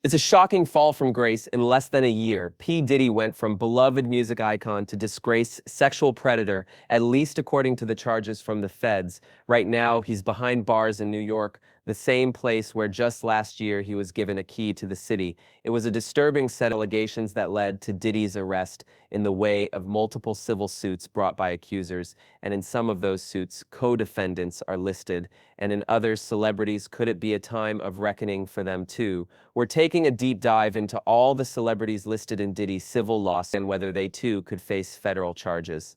It's a shocking fall from grace. In less than a year, P. Diddy went from beloved music icon to disgraced sexual predator, at least according to the charges from the feds. Right now, he's behind bars in New York, the same place where just last year he was given a key to the city. It was a disturbing set of allegations that led to Diddy's arrest in the way of multiple civil suits brought by accusers, and in some of those suits, co-defendants are listed, and in others, celebrities. Could it be a time of reckoning for them too? We're taking a deep dive into all the celebrities listed in Diddy's civil lawsuit and whether they too could face federal charges.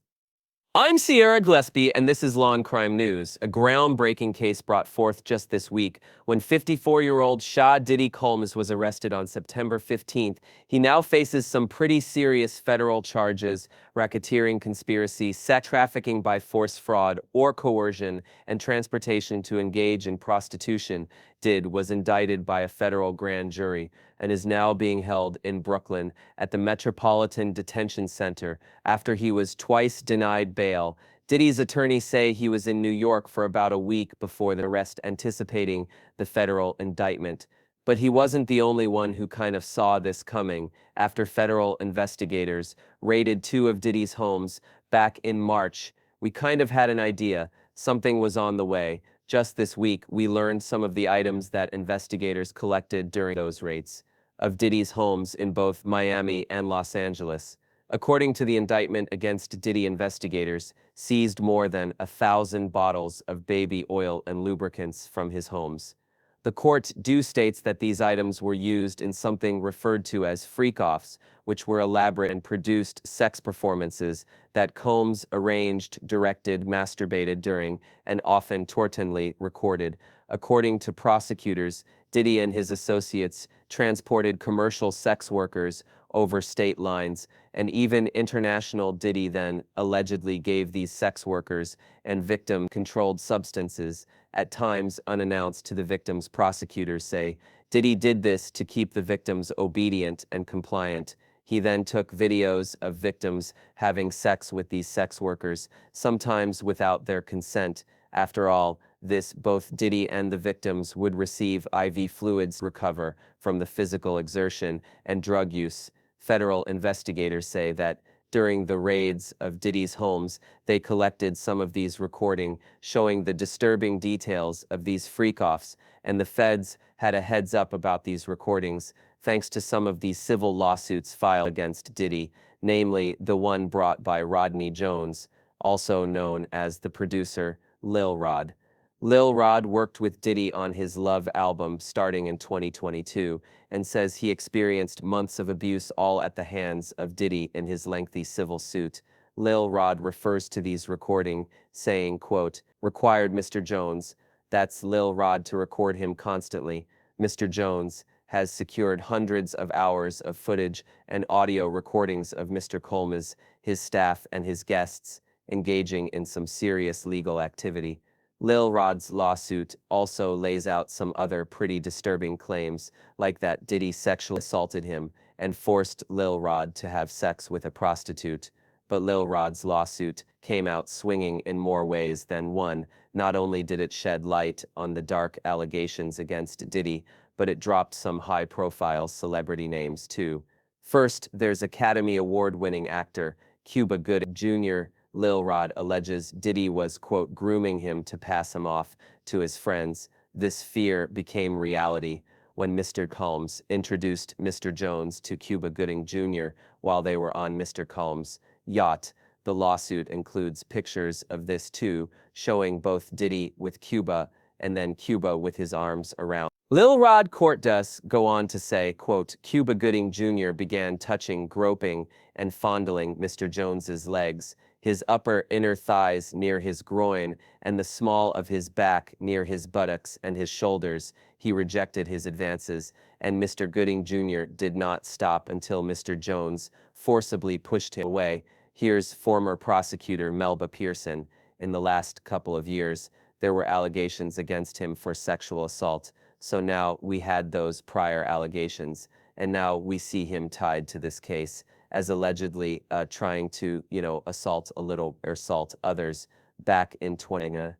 I'm Sierra Gillespie, and this is Law&Crime News, a groundbreaking case brought forth just this week. When 54-year-old Shah Diddy Combs was arrested on September 15th, he now faces some pretty serious federal charges: racketeering, conspiracy, sex trafficking by force, fraud, or coercion, and transportation to engage in prostitution. Diddy was indicted by a federal grand jury and is now being held in Brooklyn at the Metropolitan Detention Center after he was twice denied bail. Diddy's attorneys say he was in New York for about a week before the arrest, anticipating the federal indictment. But he wasn't the only one who kind of saw this coming. After federal investigators raided two of Diddy's homes back in March, we kind of had an idea something was on the way. Just this week, we learned some of the items that investigators collected during those raids of Diddy's homes in both Miami and Los Angeles. According to the indictment against Diddy, investigators seized more than 1,000 bottles of baby oil and lubricants from his homes. The court states that these items were used in something referred to as freak-offs, which were elaborate and produced sex performances that Combs arranged, directed, masturbated during, and often torturingly recorded. According to prosecutors, Diddy and his associates transported commercial sex workers over state lines, and even international. Diddy then allegedly gave these sex workers and victim controlled substances, at times unannounced to the victims. Prosecutors say Diddy did this to keep the victims obedient and compliant. He then took videos of victims having sex with these sex workers, sometimes without their consent. After all this, both Diddy and the victims would receive IV fluids, recover from the physical exertion and drug use. Federal investigators say that during the raids of Diddy's homes, they collected some of these recordings showing the disturbing details of these freak-offs, and the feds had a heads up about these recordings thanks to some of these civil lawsuits filed against Diddy, namely the one brought by Rodney Jones, also known as the producer Lil Rod. Lil Rod worked with Diddy on his Love album starting in 2022 and says he experienced months of abuse, all at the hands of Diddy in his lengthy civil suit. Lil Rod refers to these recordings, saying, quote, "required Mr. Jones," that's Lil Rod, to record him constantly. Mr. Jones has secured hundreds of hours of footage and audio recordings of Mr. Combs, his staff, and his guests engaging in some serious legal activity. Lil Rod's lawsuit also lays out some other pretty disturbing claims, like that Diddy sexually assaulted him and forced Lil Rod to have sex with a prostitute. But Lil Rod's lawsuit came out swinging in more ways than one. Not only did it shed light on the dark allegations against Diddy, but it dropped some high-profile celebrity names too. First, there's Academy Award-winning actor Cuba Gooding Jr. Lil Rod alleges Diddy was, quote, grooming him to pass him off to his friends. This fear became reality when Mr. Combs introduced Mr. Jones to Cuba Gooding Jr. while they were on Mr. Combs' yacht. The lawsuit includes pictures of this too, showing both Diddy with Cuba and then Cuba with his arms around. Lil Rod court does go on to say, quote, Cuba Gooding Jr. began touching, groping, and fondling Mr. Jones's legs, his upper inner thighs near his groin, and the small of his back near his buttocks and his shoulders. He rejected his advances, and Mr. Gooding Jr. did not stop until Mr. Jones forcibly pushed him away. Here's former prosecutor Melba Pearson. In the last couple of years, there were allegations against him for sexual assault. So now we had those prior allegations, and now we see him tied to this case as allegedly trying to, assault others back in 20.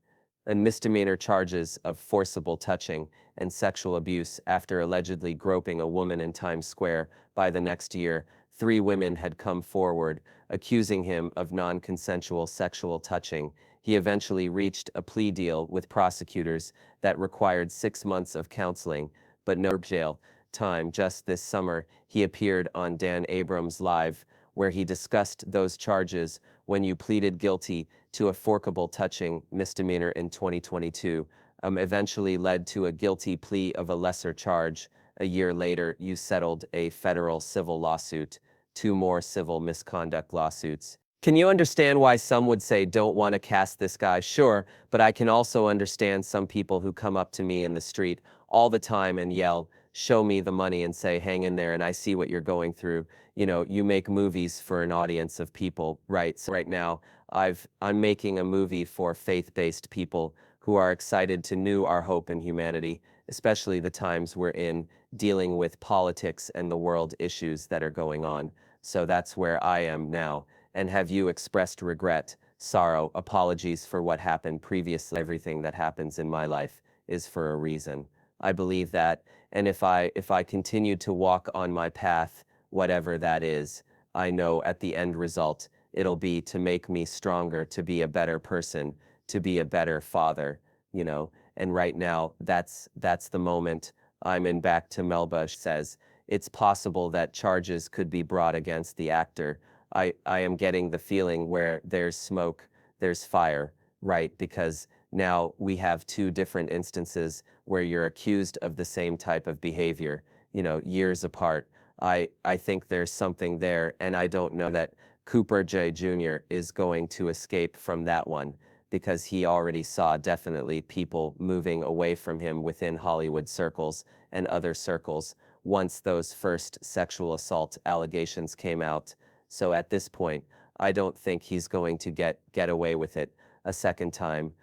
and misdemeanor charges of forcible touching and sexual abuse after allegedly groping a woman in Times Square. By the next year, 3 women had come forward, accusing him of non-consensual sexual touching. He eventually reached a plea deal with prosecutors that required 6 months of counseling, but no jail time. Just this summer, he appeared on Dan Abrams Live, where he discussed those charges when you pleaded guilty to a forcible touching misdemeanor in 2022, eventually led to a guilty plea of a lesser charge. A year later, you settled a federal civil lawsuit, 2 more civil misconduct lawsuits. Can you understand why some would say don't want to cast this guy? Sure, but I can also understand some people who come up to me in the street all the time and yell, show me the money, and say, hang in there, and I see what you're going through. You know, you make movies for an audience of people, right? So right now, I'm making a movie for faith-based people who are excited to renew our hope in humanity, especially the times we're in, dealing with politics and the world issues that are going on. So that's where I am now. And have you expressed regret, sorrow, apologies for what happened previously? Everything that happens in my life is for a reason. I believe that, and if I continue to walk on my path, whatever that is, I know at the end result, it'll be to make me stronger, to be a better person, to be a better father, you know. And right now, that's the moment I'm in. Back to Melba says, it's possible that charges could be brought against the actor. I am getting the feeling where there's smoke, there's fire, right? Because now we have 2 different instances where you're accused of the same type of behavior, you know, years apart. I think there's something there, and I don't know that Cooper J. Jr. is going to escape from that one, because he already saw definitely people moving away from him within Hollywood circles and other circles once those first sexual assault allegations came out. So at this point, I don't think he's going to get away with it a second time.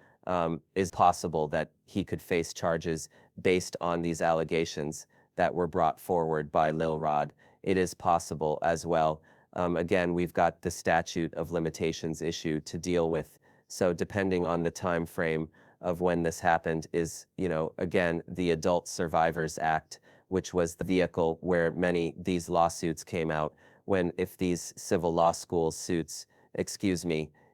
Is possible that he could face charges based on these allegations that were brought forward by Lil Rod. It is possible as well. Again, we've got the statute of limitations issue to deal with. So depending on the time frame of when this happened is, you know, again, the Adult Survivors Act, which was the vehicle where many these lawsuits came out. When if these civil law school suits,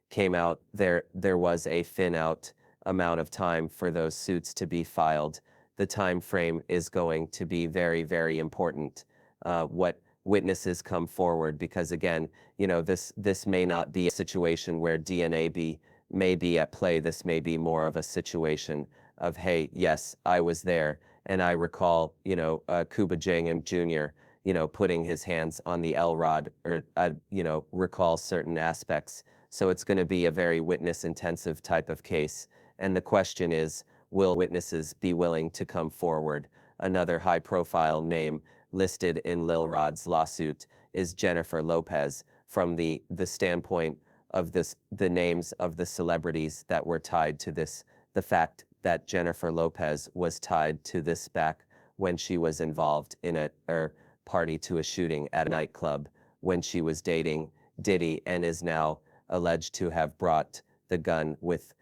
came out, there was a fin-out amount of time for those suits to be filed. The time frame is going to be very, very important. What witnesses come forward, because again, you know, this may not be a situation where DNA may be at play. This may be more of a situation of, hey, yes, I was there, and I recall, you know, Cuba Jangam Jr., you know, putting his hands on the L-Rod, or, you know, recall certain aspects. So it's going to be a very witness-intensive type of case. And the question is, will witnesses be willing to come forward? Another high-profile name listed in Lil Rod's lawsuit is Jennifer Lopez. From the standpoint of the names of the celebrities that were tied to this, the fact that Jennifer Lopez was tied to this back when she was involved in a party to a shooting at a nightclub when she was dating Diddy, and is now alleged to have brought the gun with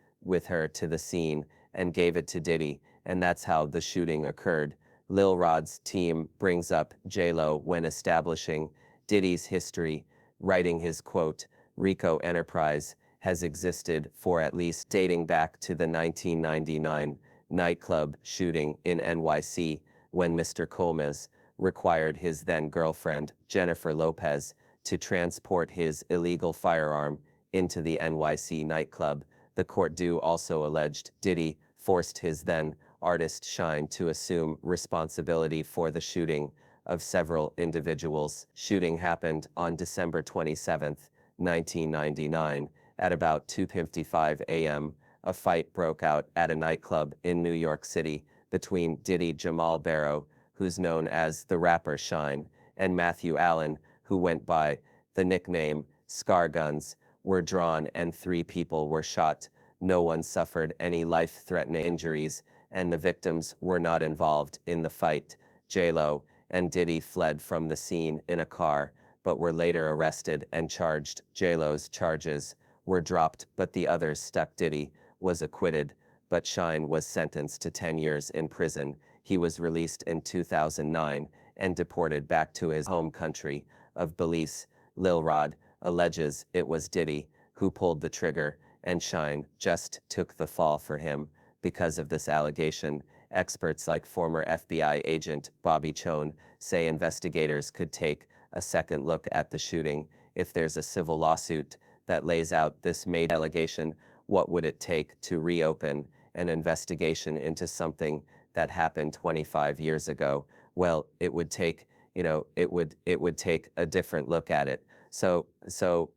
her to the scene and gave it to Diddy, and that's how the shooting occurred. Lil Rod's team brings up J-Lo when establishing Diddy's history, writing his quote, "Rico Enterprise has existed for at least dating back to the 1999 nightclub shooting in NYC when Mr. Coleman required his then-girlfriend, Jennifer Lopez, to transport his illegal firearm into the NYC nightclub. The court also alleged Diddy forced his then-artist Shine to assume responsibility for the shooting of several individuals. Shooting happened on December 27, 1999, at about 2:55 a.m. A fight broke out at a nightclub in New York City between Diddy Jamal Barrow, who's known as the rapper Shine, and Matthew Allen, who went by the nickname Scar. Guns were drawn and 3 people were shot. No one suffered any life-threatening injuries, and the victims were not involved in the fight. J-Lo and Diddy fled from the scene in a car, but were later arrested and charged. J-Lo's charges were dropped, but the others stuck. Diddy was acquitted, but Shine was sentenced to 10 years in prison. He was released in 2009 and deported back to his home country of Belize. Lil Rod alleges it was Diddy who pulled the trigger, and Shine just took the fall for him. Because of this allegation, experts like former FBI agent Bobby Chone say investigators could take a second look at the shooting. If there's a civil lawsuit that lays out this major allegation, what would it take to reopen an investigation into something that happened 25 years ago? Well, it would take, it would take a different look at it. So,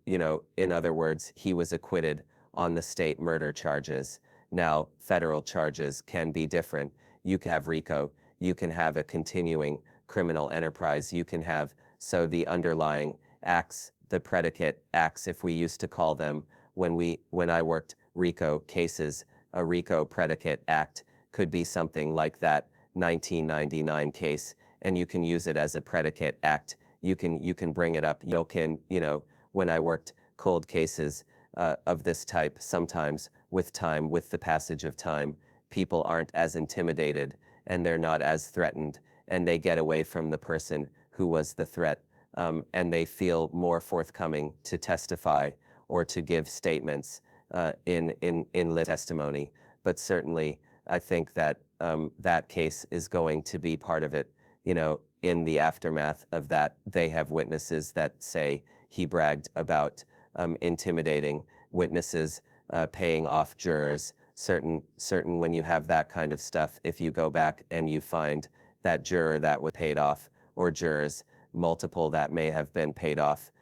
in other words, he was acquitted on the state murder charges. Now, federal charges can be different. You can have RICO, you can have a continuing criminal enterprise, you can have, so the underlying acts, the predicate acts, if we used to call them, when I worked RICO cases, a RICO predicate act could be something like that 1999 case, and you can use it as a predicate act. You can bring it up. When I worked cold cases of this type, sometimes with the passage of time, people aren't as intimidated and they're not as threatened, and they get away from the person who was the threat, and they feel more forthcoming to testify or to give statements in live testimony. But certainly, I think that that case is going to be part of it. In the aftermath of that, they have witnesses that say he bragged about intimidating witnesses, paying off jurors. Certain when you have that kind of stuff, if you go back and you find that juror that was paid off, or jurors multiple that may have been paid off,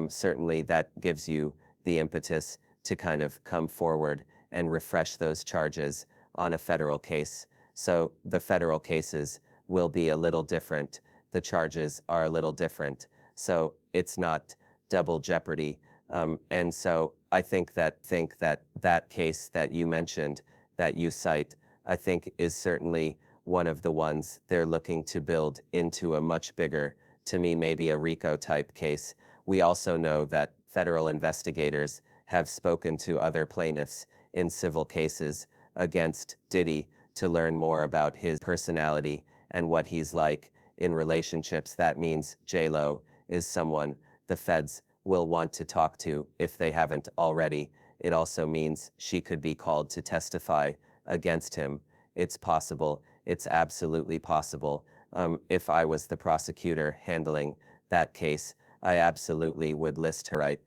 certainly that gives you the impetus to kind of come forward and refresh those charges on a federal case. So the federal cases will be a little different. The charges are a little different. So it's not double jeopardy. And so I think that case that you mentioned, that you cite, I think is certainly one of the ones they're looking to build into a much bigger, to me, maybe a RICO type case. We also know that federal investigators have spoken to other plaintiffs in civil cases against Diddy to learn more about his personality and what he's like in relationships. That means J-Lo is someone the feds will want to talk to if they haven't already. It also means she could be called to testify against him. It's possible. It's absolutely possible. If I was the prosecutor handling that case, I absolutely would list her right.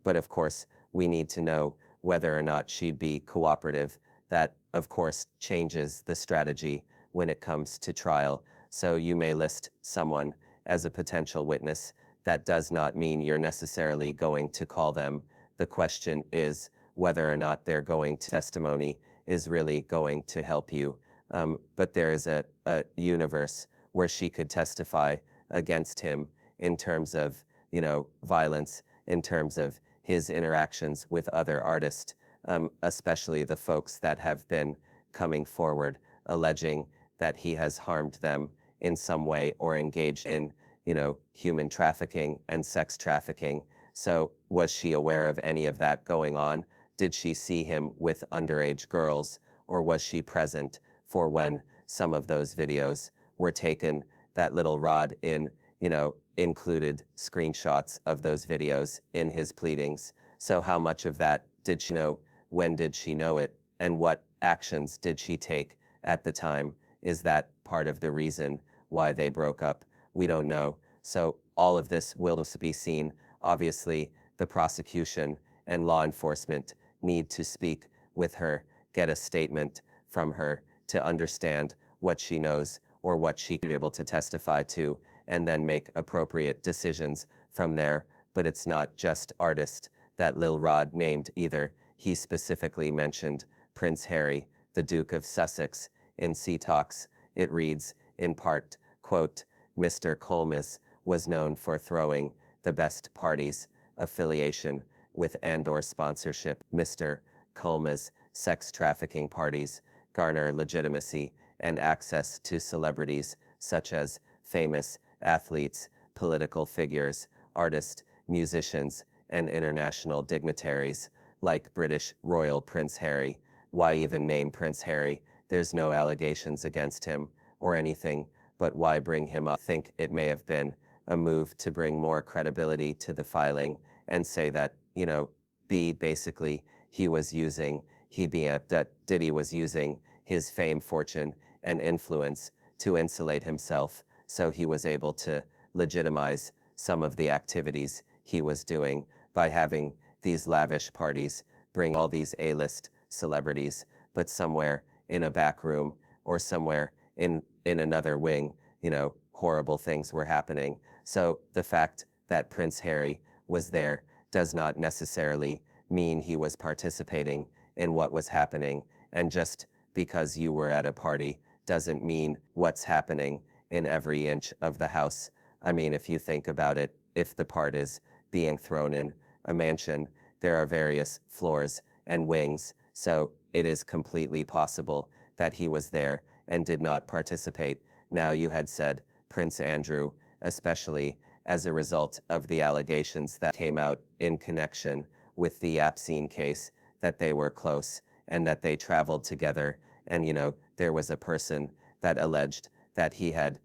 But of course, we need to know whether or not she'd be cooperative. That, of course, changes the strategy when it comes to trial. So you may list someone as a potential witness. That does not mean you're necessarily going to call them. The question is whether or not their going to testimony is really going to help you. But there is a universe where she could testify against him in terms of, violence, in terms of his interactions with other artists, especially the folks that have been coming forward alleging that he has harmed them in some way or engaged in, human trafficking and sex trafficking. So was she aware of any of that going on? Did she see him with underage girls, or was she present for when some of those videos were taken? That Lil Rod included screenshots of those videos in his pleadings. So how much of that did she know? When did she know it? And what actions did she take at the time? Is that part of the reason why they broke up? We don't know. So all of this will be seen. Obviously, the prosecution and law enforcement need to speak with her, get a statement from her to understand what she knows or what she could be able to testify to, and then make appropriate decisions from there. But it's not just artists that Lil Rod named either. He specifically mentioned Prince Harry, the Duke of Sussex, in Sea Talks. It reads, in part, quote, Mr. Colmes was known for throwing the best parties, affiliation with and/or sponsorship. Mr. Colmes' sex trafficking parties garner legitimacy and access to celebrities such as famous athletes, political figures, artists, musicians, and international dignitaries like British Royal Prince Harry. why even name Prince Harry? There's no allegations against him or anything, but why bring him up? I think it may have been a move to bring more credibility to the filing and say that, basically that Diddy was using his fame, fortune, and influence to insulate himself, so he was able to legitimize some of the activities he was doing by having these lavish parties, bring all these A-list celebrities, but somewhere in a back room or somewhere in another wing, horrible things were happening. So the fact that Prince Harry was there does not necessarily mean he was participating in what was happening. And just because you were at a party doesn't mean what's happening in every inch of the house. I mean, if you think about it, if the part is being thrown in a mansion, there are various floors and wings, so it is completely possible that he was there and did not participate. Now, you had said Prince Andrew, especially as a result of the allegations that came out in connection with the Epstein case, that they were close and that they traveled together. And, there was a person that alleged that he had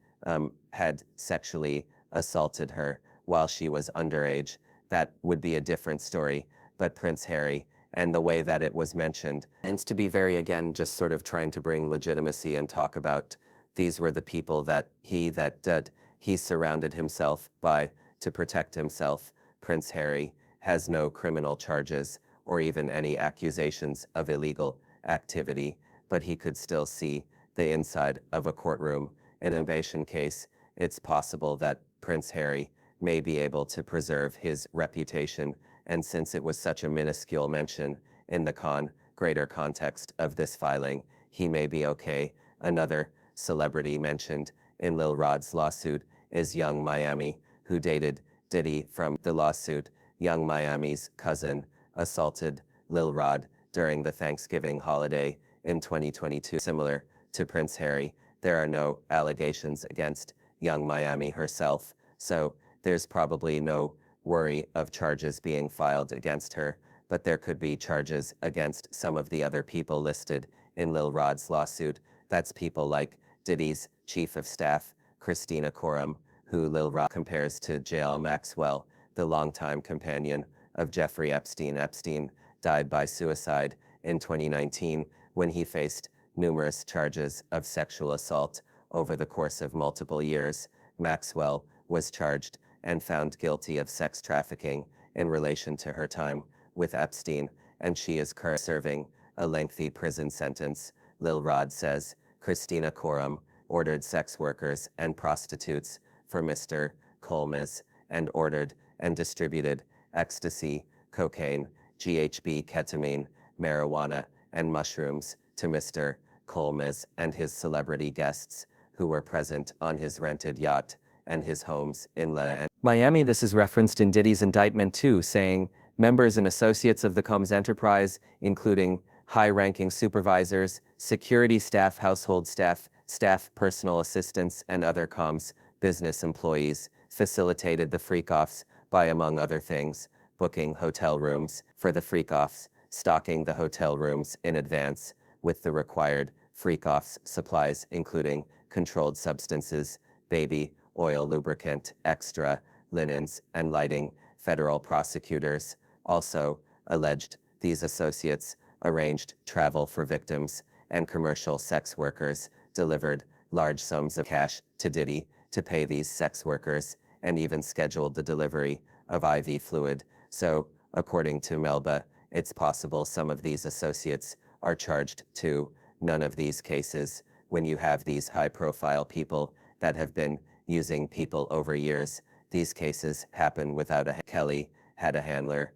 sexually assaulted her while she was underage. That would be a different story. But Prince Harry, and the way that it was mentioned, and to be very, again, just sort of trying to bring legitimacy and talk about these were the people that he surrounded himself by to protect himself. Prince Harry has no criminal charges or even any accusations of illegal activity, but he could still see the inside of a courtroom. In an invasion case, it's possible that Prince Harry may be able to preserve his reputation, and since it was such a minuscule mention in the greater context of this filing, he may be okay. Another celebrity mentioned in Lil Rod's lawsuit is Young Miami, who dated Diddy. From the lawsuit, Young Miami's cousin assaulted Lil Rod during the Thanksgiving holiday in 2022. Similar to Prince Harry, there are no allegations against Young Miami herself, so there's probably no worry of charges being filed against her, but there could be charges against some of the other people listed in Lil Rod's lawsuit. That's people like Diddy's chief of staff, Christina Coram, who Lil Rod compares to J.L. Maxwell, the longtime companion of Jeffrey Epstein. Epstein died by suicide in 2019 when he faced numerous charges of sexual assault over the course of multiple years. Maxwell was charged and found guilty of sex trafficking in relation to her time with Epstein, and she is currently serving a lengthy prison sentence. Lil Rod says Christina Coram ordered sex workers and prostitutes for Mr. Colmes and ordered and distributed ecstasy, cocaine, GHB, ketamine, marijuana, and mushrooms to Mr. Colmes and his celebrity guests who were present on his rented yacht and his homes in Miami. This is referenced in Diddy's indictment too, saying members and associates of the Combs enterprise, including high-ranking supervisors, security staff, household staff, personal assistants, and other Combs business employees, facilitated the freak-offs by, among other things, booking hotel rooms for the freak-offs, stocking the hotel rooms in advance with the required freak-offs supplies, including controlled substances, baby oil, lubricant, extra linens, and lighting. Federal prosecutors also alleged these associates arranged travel for victims and commercial sex workers, delivered large sums of cash to Diddy to pay these sex workers, and even scheduled the delivery of IV fluid. So, according to Melba, it's possible some of these associates are charged too. None of these cases, when you have these high-profile people that have been using people over years, these cases happen without a Kelly had a handler,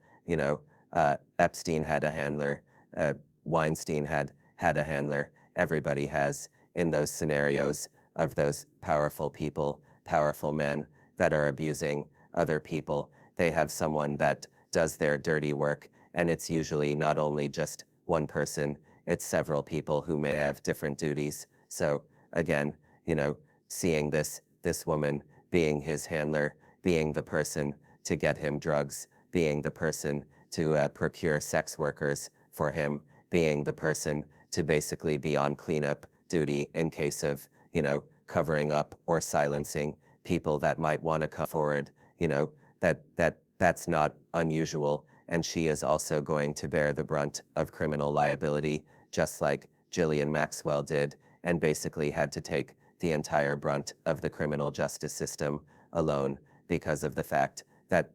Epstein had a handler, Weinstein had a handler. Everybody has in those scenarios of those powerful people, powerful men that are abusing other people. They have someone that does their dirty work, and it's usually not only just one person, it's several people who may have different duties. So again, seeing this woman being his handler, being the person to get him drugs, being the person to procure sex workers for him, being the person to basically be on cleanup duty in case of, covering up or silencing people that might want to come forward. That's not unusual. And she is also going to bear the brunt of criminal liability, just like Ghislaine Maxwell did, and basically had to take the entire brunt of the criminal justice system alone because of the fact that,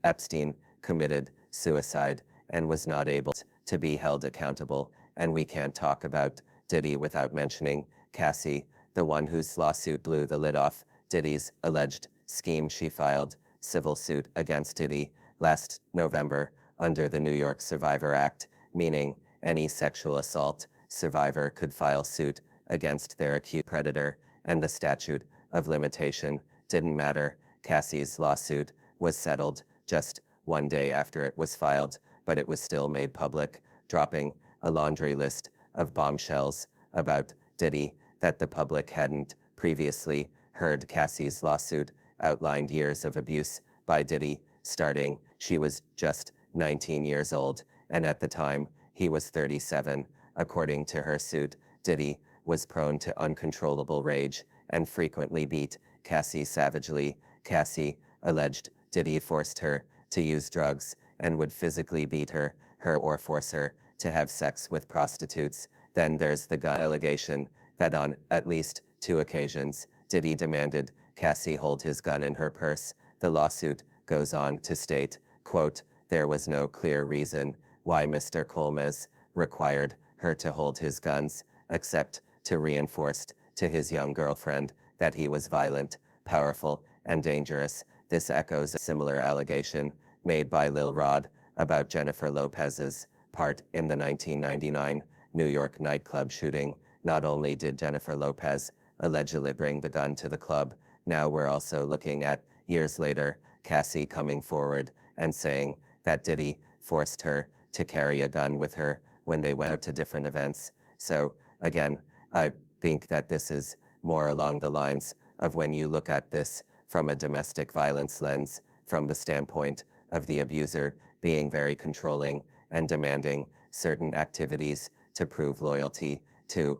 Epstein committed suicide and was not able to be held accountable. And we can't talk about Diddy without mentioning Cassie, the one whose lawsuit blew the lid off Diddy's alleged scheme. She filed civil suit against Diddy last November under the New York Survivor Act, meaning any sexual assault survivor could file suit against their accused predator, and the statute of limitation didn't matter. Cassie's lawsuit was settled just one day after it was filed, but it was still made public, dropping a laundry list of bombshells about Diddy that the public hadn't previously heard. Cassie's lawsuit outlined years of abuse by Diddy, starting she was just 19 years old, and at the time he was 37. According to her suit, Diddy was prone to uncontrollable rage and frequently beat Cassie savagely. Cassie alleged Diddy forced her to use drugs and would physically beat her or force her to have sex with prostitutes. Then there's the allegation that on at least 2 occasions, Diddy demanded Cassie hold his gun in her purse. The lawsuit goes on to state, quote, "There was no clear reason why Mr. Colmes required her to hold his guns, except to reinforce to his young girlfriend that he was violent, powerful, and dangerous." This echoes a similar allegation made by Lil Rod about Jennifer Lopez's part in the 1999 New York nightclub shooting. Not only did Jennifer Lopez allegedly bring the gun to the club, now we're also looking at, years later, Cassie coming forward and saying that Diddy forced her to carry a gun with her when they went out to different events. So again, I think that this is more along the lines of when you look at this from a domestic violence lens, from the standpoint of the abuser being very controlling and demanding certain activities to prove loyalty, to,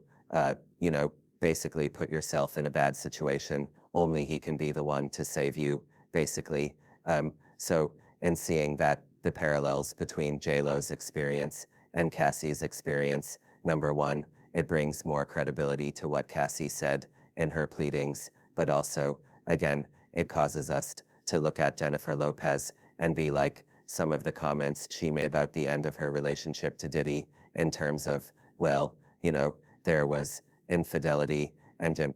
basically put yourself in a bad situation. Only he can be the one to save you, basically. So in seeing that, the parallels between J-Lo's experience and Cassie's experience, number one, it brings more credibility to what Cassie said in her pleadings, but also, again, it causes us to look at Jennifer Lopez and be like, some of the comments she made about the end of her relationship to Diddy in terms of, well, there was infidelity and,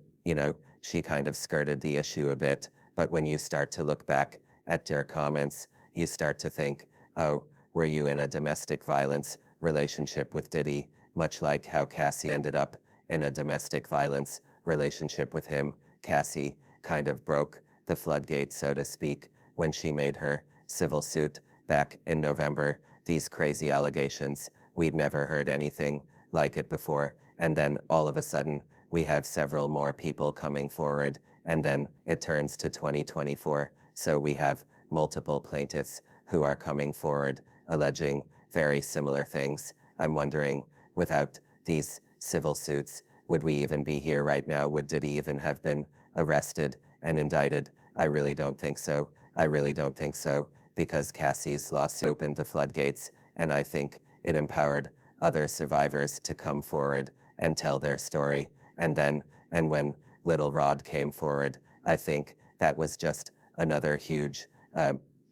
she kind of skirted the issue a bit. But when you start to look back at their comments, you start to think, oh, were you in a domestic violence relationship with Diddy, much like how Cassie ended up in a domestic violence relationship with him? Cassie kind of broke the floodgates, so to speak, when she made her civil suit back in November. These crazy allegations, we'd never heard anything like it before. And then all of a sudden, we have several more people coming forward, and then it turns to 2024. So we have multiple plaintiffs who are coming forward alleging very similar things. I'm wondering, without these civil suits, would we even be here right now? Would Diddy even have been arrested and indicted? I really don't think so. I really don't think so, because Cassie's lawsuit opened the floodgates, and I think it empowered other survivors to come forward and tell their story. And when Little Rod came forward, I think that was just another huge,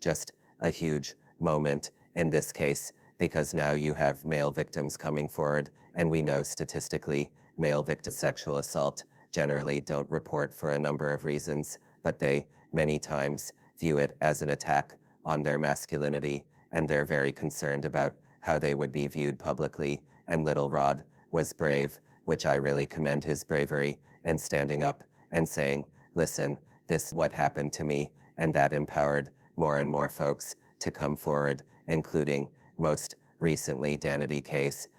just a huge moment in this case, because now you have male victims coming forward, and we know statistically male victims of sexual assault generally don't report for a number of reasons, but they many times view it as an attack on their masculinity, and they're very concerned about how they would be viewed publicly. And Little Rod was brave, which I really commend his bravery in standing up and saying, listen, this is what happened to me, and that empowered more and more folks to come forward, including most recently Danity Case,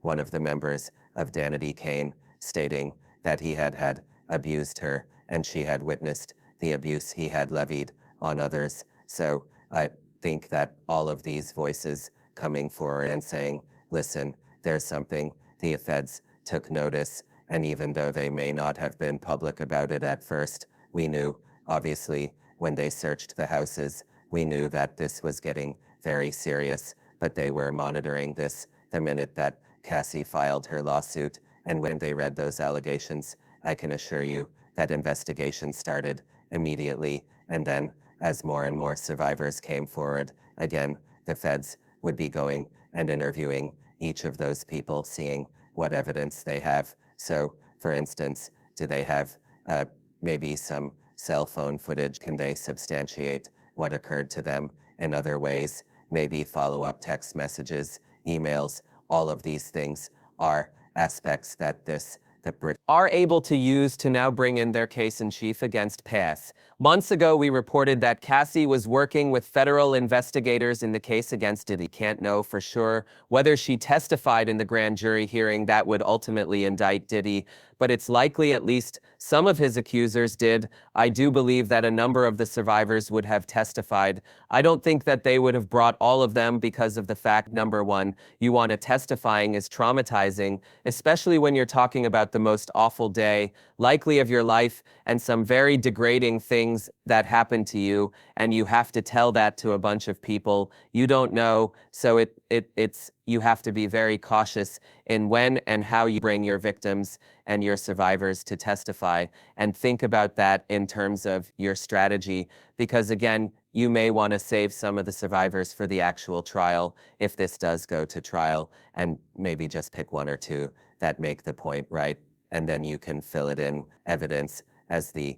one of the members of Danity Kane, stating that he had abused her and she had witnessed the abuse he had levied on others. So I think that all of these voices coming forward and saying, listen, there's something. The feds took notice, and even though they may not have been public about it at first, we knew, obviously, when they searched the houses, we knew that this was getting very serious, but they were monitoring this the minute that Cassie filed her lawsuit, and when they read those allegations, I can assure you that investigation started immediately, and then as more and more survivors came forward, again, the feds would be going and interviewing each of those people, seeing what evidence they have. So, for instance, do they have maybe some cell phone footage? Can they substantiate what occurred to them in other ways? Maybe follow-up text messages, emails, all of these things are aspects that are able to use to now bring in their case in chief against Pass. Months ago, we reported that Cassie was working with federal investigators in the case against Diddy. Can't know for sure whether she testified in the grand jury hearing that would ultimately indict Diddy, but it's likely at least some of his accusers did. I do believe that a number of the survivors would have testified. I don't think that they would have brought all of them because of the fact, number one, you want to testifying is traumatizing, especially when you're talking about the most awful day, likely of your life, and some very degrading things that happened to you, and you have to tell that to a bunch of people you don't know. So it's you have to be very cautious in when and how you bring your victims and your survivors to testify, and think about that in terms of your strategy, because again, you may want to save some of the survivors for the actual trial if this does go to trial, and maybe just pick one or two that make the point, right? And then you can fill it in evidence as the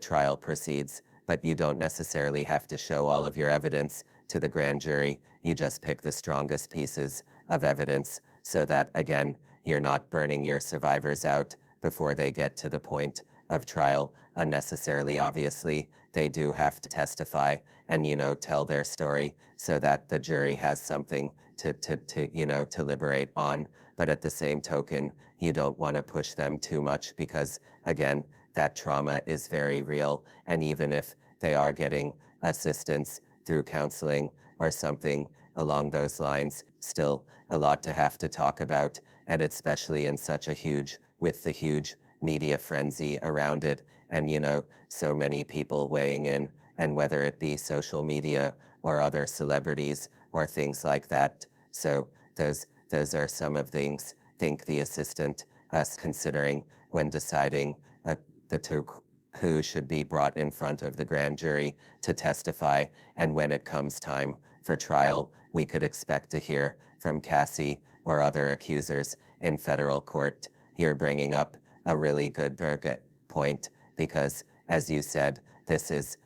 trial proceeds, but you don't necessarily have to show all of your evidence to the grand jury. You just pick the strongest pieces of evidence so that, again, you're not burning your survivors out before they get to the point of trial unnecessarily. Obviously, they do have to testify and, tell their story so that the jury has something to deliberate on. But at the same token, you don't want to push them too much because, again, that trauma is very real. And even if they are getting assistance through counseling or something along those lines, still a lot to have to talk about, and especially in such a with the huge media frenzy around it, and so many people weighing in, and whether it be social media or other celebrities or things like that. So those are some of the things I think the assistant us considering when deciding who should be brought in front of the grand jury to testify, and when it comes time for trial, we could expect to hear from Cassie or other accusers in federal court. You're bringing up a really good point because, as you said, this is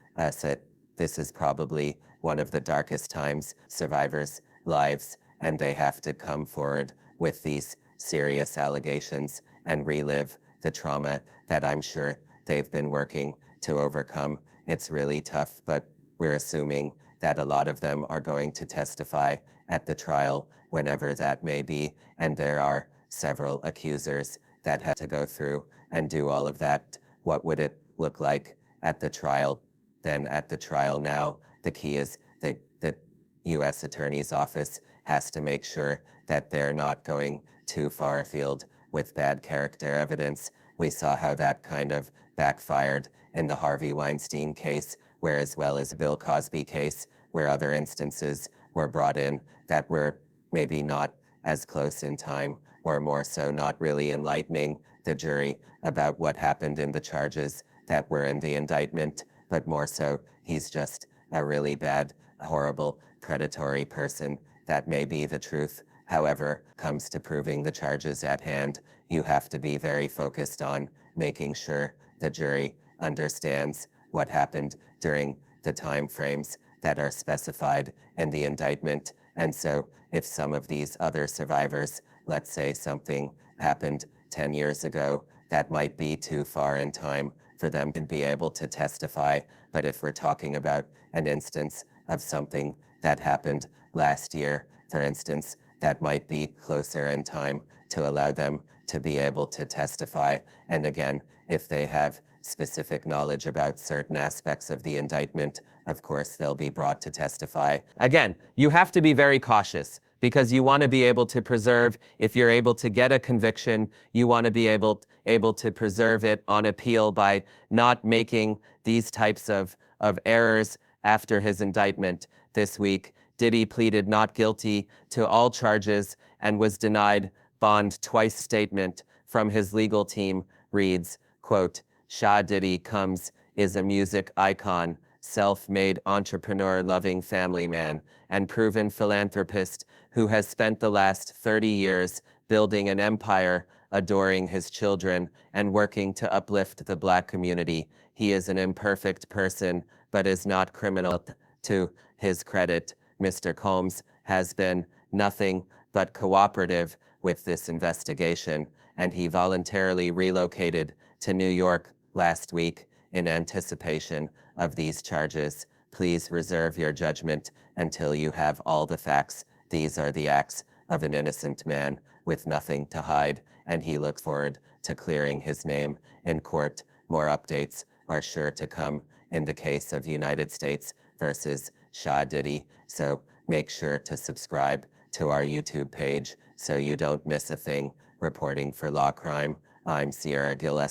probably one of the darkest times survivors' lives, and they have to come forward with these serious allegations and relive the trauma that I'm sure they've been working to overcome. It's really tough, but we're assuming that a lot of them are going to testify at the trial, whenever that may be, and there are several accusers that have to go through and do all of that. What would it look like at the trial? Then at the trial now, the key is that the U.S. Attorney's Office has to make sure that they're not going too far afield with bad character evidence. We saw how that kind of backfired in the Harvey Weinstein case, where as well as the Bill Cosby case, where other instances were brought in that were maybe not as close in time, or more so not really enlightening the jury about what happened in the charges that were in the indictment, but more so he's just a really bad, horrible, predatory person. That may be the truth. However, comes to proving the charges at hand, you have to be very focused on making sure the jury understands what happened during the time frames that are specified in the indictment. And so if some of these other survivors, let's say something happened 10 years ago, that might be too far in time for them to be able to testify. But if we're talking about an instance of something that happened last year, for instance, that might be closer in time to allow them to be able to testify. And again, if they have specific knowledge about certain aspects of the indictment, of course, they'll be brought to testify. Again, you have to be very cautious because you want to be able to preserve, if you're able to get a conviction, you want to be able to preserve it on appeal by not making these types of errors. After his indictment this week, Diddy pleaded not guilty to all charges and was denied bond twice. Statement from his legal team reads, quote, Shah Diddy comes is a music icon, self-made entrepreneur, loving family man, and proven philanthropist who has spent the last 30 years building an empire, adoring his children, and working to uplift the Black community. He is an imperfect person, but is not criminal. To his credit, Mr. Combs has been nothing but cooperative with this investigation, and he voluntarily relocated to New York last week in anticipation of these charges. Please reserve your judgment until you have all the facts. These are the acts of an innocent man with nothing to hide, and he looks forward to clearing his name in court. More updates are sure to come in the case of United States versus Shah Diddy, so make sure to subscribe to our YouTube page so you don't miss a thing. Reporting for Law Crime, I'm Sierra Gillespie.